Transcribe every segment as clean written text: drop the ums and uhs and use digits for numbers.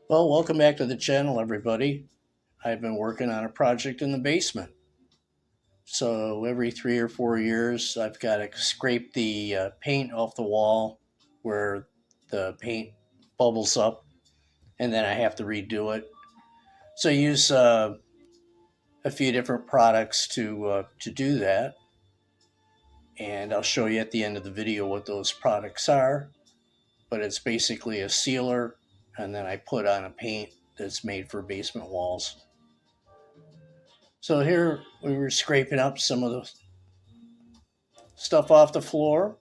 Well, welcome back to the channel, everybody. I've been working on a project in the basement. So every 3 or 4 years, I've got to scrape the paint off the wall where the paint bubbles up, and then I have to redo it. So I use a few different products to do that, and I'll show you at the end of the video what those products are. But it's basically a sealer, and then I put on a paint that's made for basement walls. So here we were scraping up some of the stuff off the floor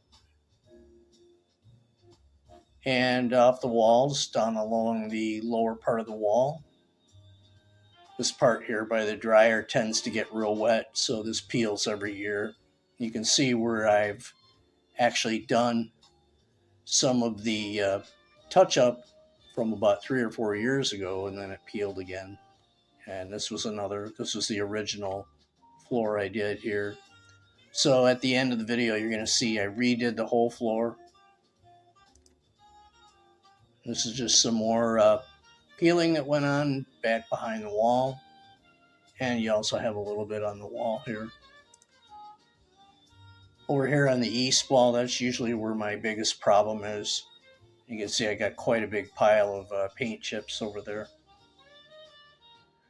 and off the walls down along the lower part of the wall. This part here by the dryer tends to get real wet, so this peels every year. You can see where I've actually done some of the touch up from about 3 or 4 years ago, and then it peeled again. And this was the original floor I did here. So at the end of the video, you're going to see I redid the whole floor. This is just some more peeling that went on back behind the wall. And you also have a little bit on the wall here. Over here on the east wall, that's usually where my biggest problem is. You can see I got quite a big pile of paint chips over there.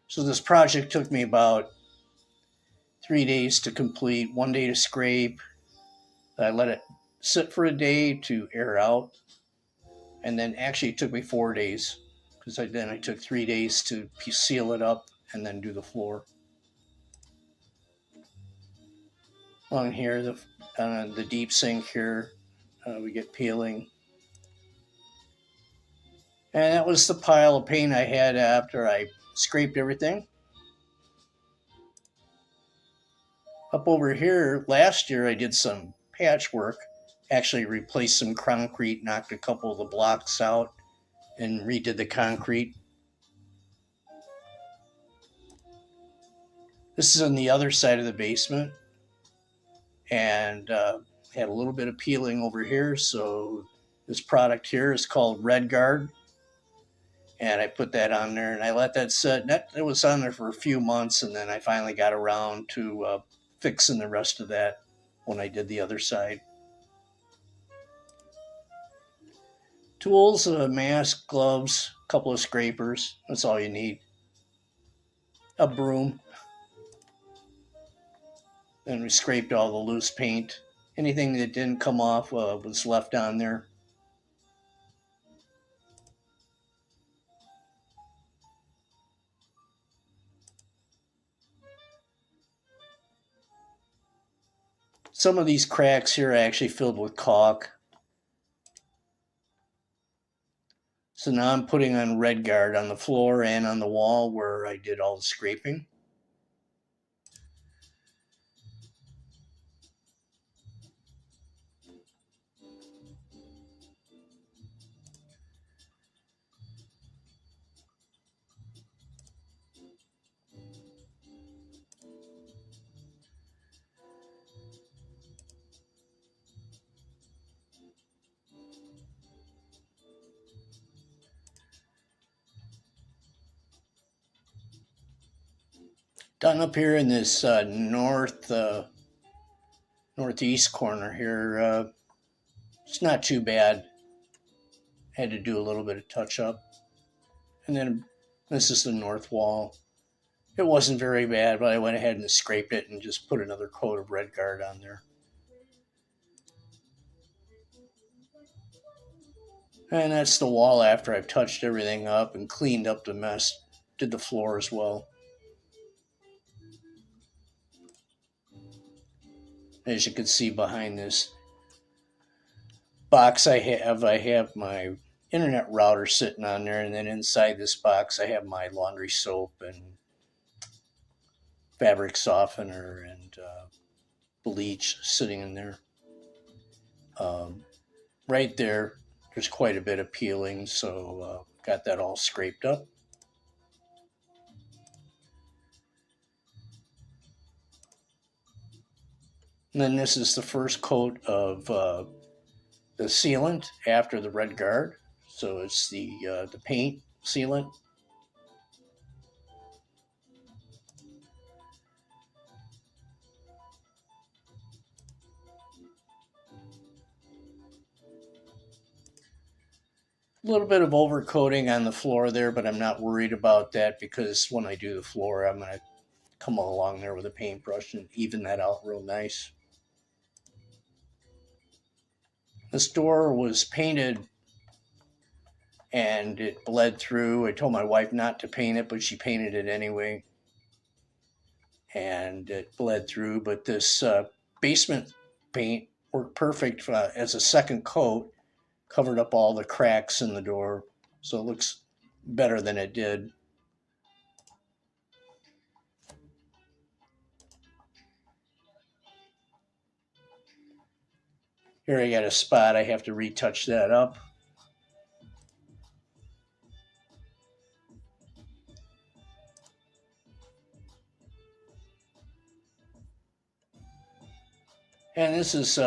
So this project took me about 3 days to complete, 1 day to scrape. I let it sit for a day to air out. And then actually it took me 4 days because I took 3 days to seal it up and then do the floor. Along here, the deep sink here, we get peeling. And that was the pile of paint I had after I scraped everything. Up over here, last year I did some patchwork, actually replaced some concrete, knocked a couple of the blocks out, and redid the concrete. This is on the other side of the basement, and had a little bit of peeling over here. So this product here is called Redguard, and I put that on there, and I let that sit. It was on there for a few months, and then I finally got around to fixing the rest of that when I did the other side. Tools: a mask, gloves, a couple of scrapers. That's all you need. A broom. Then we scraped all the loose paint. Anything that didn't come off was left on there. Some of these cracks here are actually filled with caulk. So now I'm putting on Redguard on the floor and on the wall where I did all the scraping. Done up here in this northeast corner here. It's not too bad. Had to do a little bit of touch up. And then this is the north wall. It wasn't very bad, but I went ahead and scraped it and just put another coat of Redguard on there. And that's the wall after I've touched everything up and cleaned up the mess. Did the floor as well. As you can see behind this box I have my internet router sitting on there, and then inside this box I have my laundry soap and fabric softener and bleach sitting in there. Right there's quite a bit of peeling, so got that all scraped up. And then this is the first coat of the sealant after the Redguard. So it's the paint sealant. A little bit of overcoating on the floor there, but I'm not worried about that because when I do the floor, I'm going to come along there with a paintbrush and even that out real nice. This door was painted and it bled through. I told my wife not to paint it, but she painted it anyway. And it bled through. But this basement paint worked perfect as a second coat, covered up all the cracks in the door. So it looks better than it did. Here I got a spot. I have to retouch that up. And this is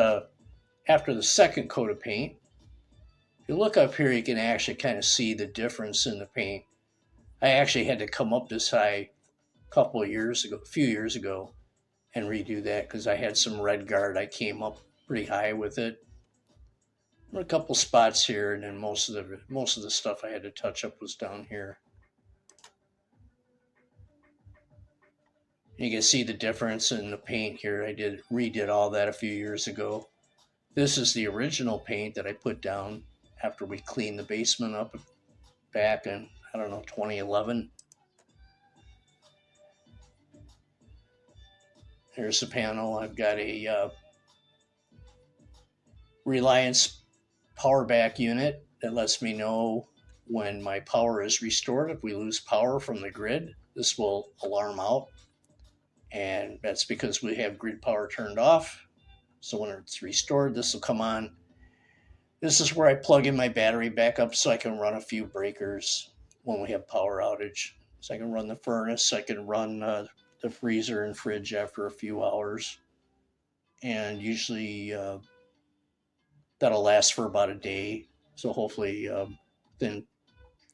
after the second coat of paint. If you look up here, you can actually kind of see the difference in the paint. I actually had to come up this high a few years ago, and redo that because I had some Redguard. I came up pretty high with it. There were a couple spots here, and then most of the stuff I had to touch up was down here. You can see the difference in the paint here. I redid all that a few years ago. This is the original paint that I put down after we cleaned the basement up back in, 2011. Here's the panel. I've got a Reliance power back unit that lets me know when my power is restored. If we lose power from the grid, this will alarm out. And that's because we have grid power turned off. So when it's restored, this will come on. This is where I plug in my battery back up so I can run a few breakers when we have power outage. So I can run the furnace, I can run the freezer and fridge after a few hours. And usually that'll last for about a day. So hopefully within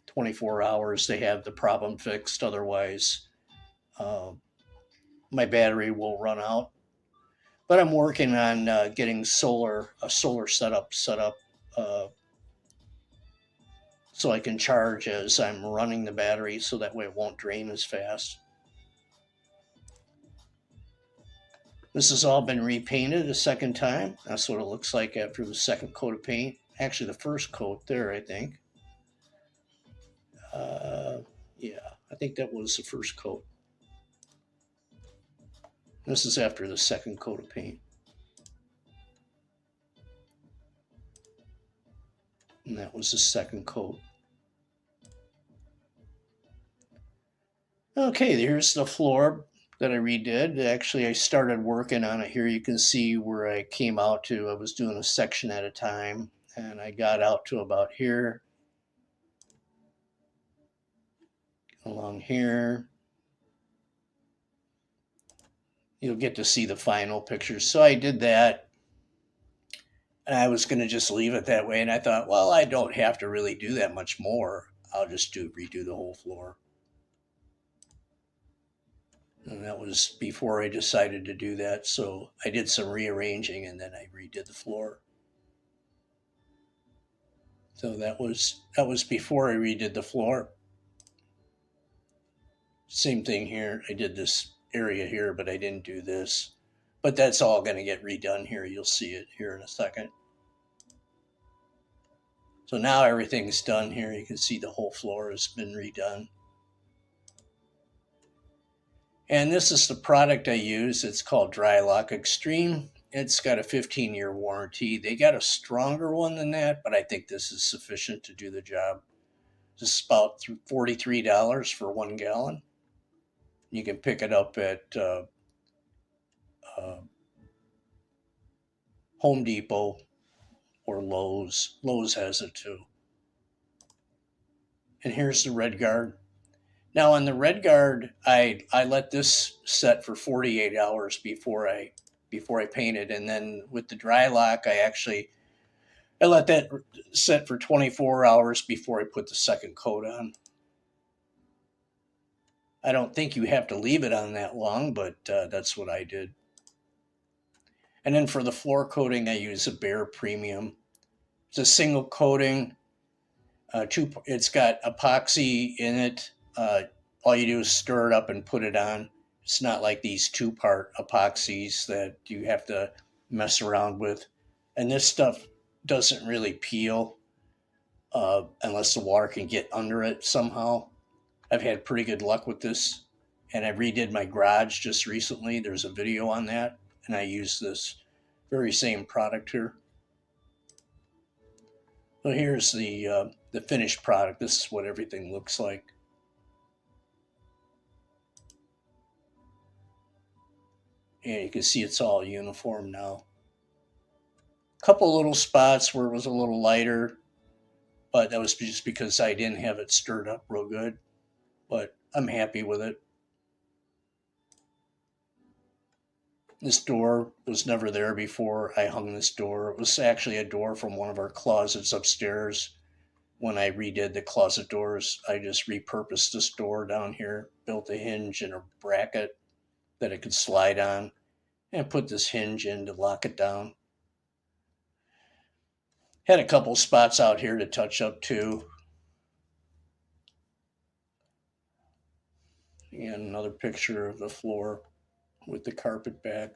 24 hours they have the problem fixed. Otherwise, my battery will run out. But I'm working on getting a solar setup set up so I can charge as I'm running the battery, so that way it won't drain as fast. This has all been repainted a second time. That's what it looks like after the second coat of paint. Actually, the first coat there, I think. Yeah, I think that was the first coat. This is after the second coat of paint. And that was the second coat. Okay, here's the floor that I redid. Actually, I started working on it here. You can see where I came out to. I was doing a section at a time, and I got out to about here. Along here. You'll get to see the final pictures. So I did that. And I was going to just leave it that way. And I thought, well, I don't have to really do that much more. I'll just redo the whole floor. And that was before I decided to do that. So I did some rearranging and then I redid the floor. So that was before I redid the floor. Same thing here. I did this area here, but I didn't do this. But that's all going to get redone here. You'll see it here in a second. So now everything's done here. You can see the whole floor has been redone. And this is the product I use. It's called Drylock Extreme. It's got a 15-year warranty. They got a stronger one than that, but I think this is sufficient to do the job. This is about $43 for 1 gallon. You can pick it up at Home Depot or Lowe's. Lowe's has it too. And here's the Redguard. Now on the Redguard, I let this set for 48 hours before I painted, and then with the Drylock, I let that set for 24 hours before I put the second coat on. I don't think you have to leave it on that long, but that's what I did. And then for the floor coating, I use a Behr Premium. It's a single coating. It's got epoxy in it. All you do is stir it up and put it on. It's not like these two-part epoxies that you have to mess around with. And this stuff doesn't really peel unless the water can get under it somehow. I've had pretty good luck with this. And I redid my garage just recently. There's a video on that. And I use this very same product here. So here's the finished product. This is what everything looks like. And you can see it's all uniform now. A couple little spots where it was a little lighter, but that was just because I didn't have it stirred up real good. But I'm happy with it. This door was never there before I hung this door. It was actually a door from one of our closets upstairs. When I redid the closet doors, I just repurposed this door down here, built a hinge and a bracket that it could slide on, and put this hinge in to lock it down. Had a couple spots out here to touch up too. And another picture of the floor with the carpet back.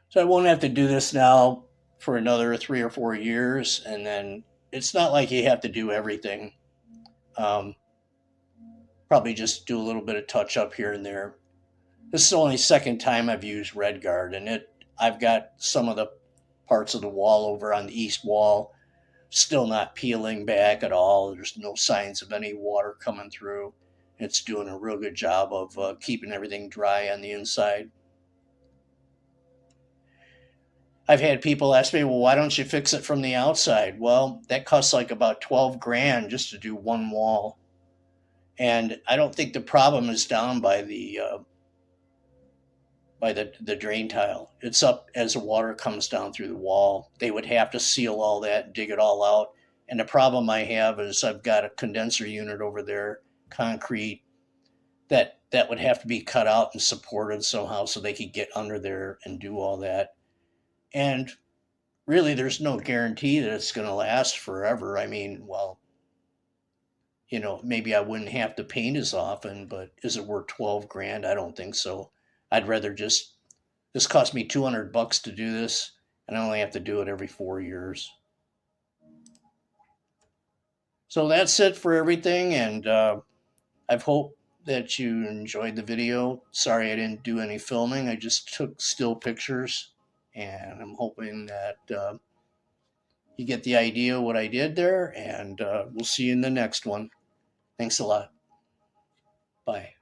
So I won't have to do this now for another 3 or 4 years. And then it's not like you have to do everything. Probably just do a little bit of touch up here and there. This is the only second time I've used Redguard, and I've got some of the parts of the wall over on the east wall still not peeling back at all. There's no signs of any water coming through. It's doing a real good job of keeping everything dry on the inside. I've had people ask me, well, why don't you fix it from the outside? Well, that costs like about 12 grand just to do one wall. And I don't think the problem is down by the drain tile. It's up as the water comes down through the wall. They would have to seal all that, dig it all out. And the problem I have is I've got a condenser unit over there, concrete, that would have to be cut out and supported somehow so they could get under there and do all that. And really, there's no guarantee that it's going to last forever. I mean, well, maybe I wouldn't have to paint as often, but is it worth 12 grand? I don't think so. I'd rather this cost me $200 to do this, and I only have to do it every 4 years. So that's it for everything, and I hope that you enjoyed the video. Sorry I didn't do any filming. I just took still pictures, and I'm hoping that you get the idea of what I did there, and we'll see you in the next one. Thanks a lot. Bye.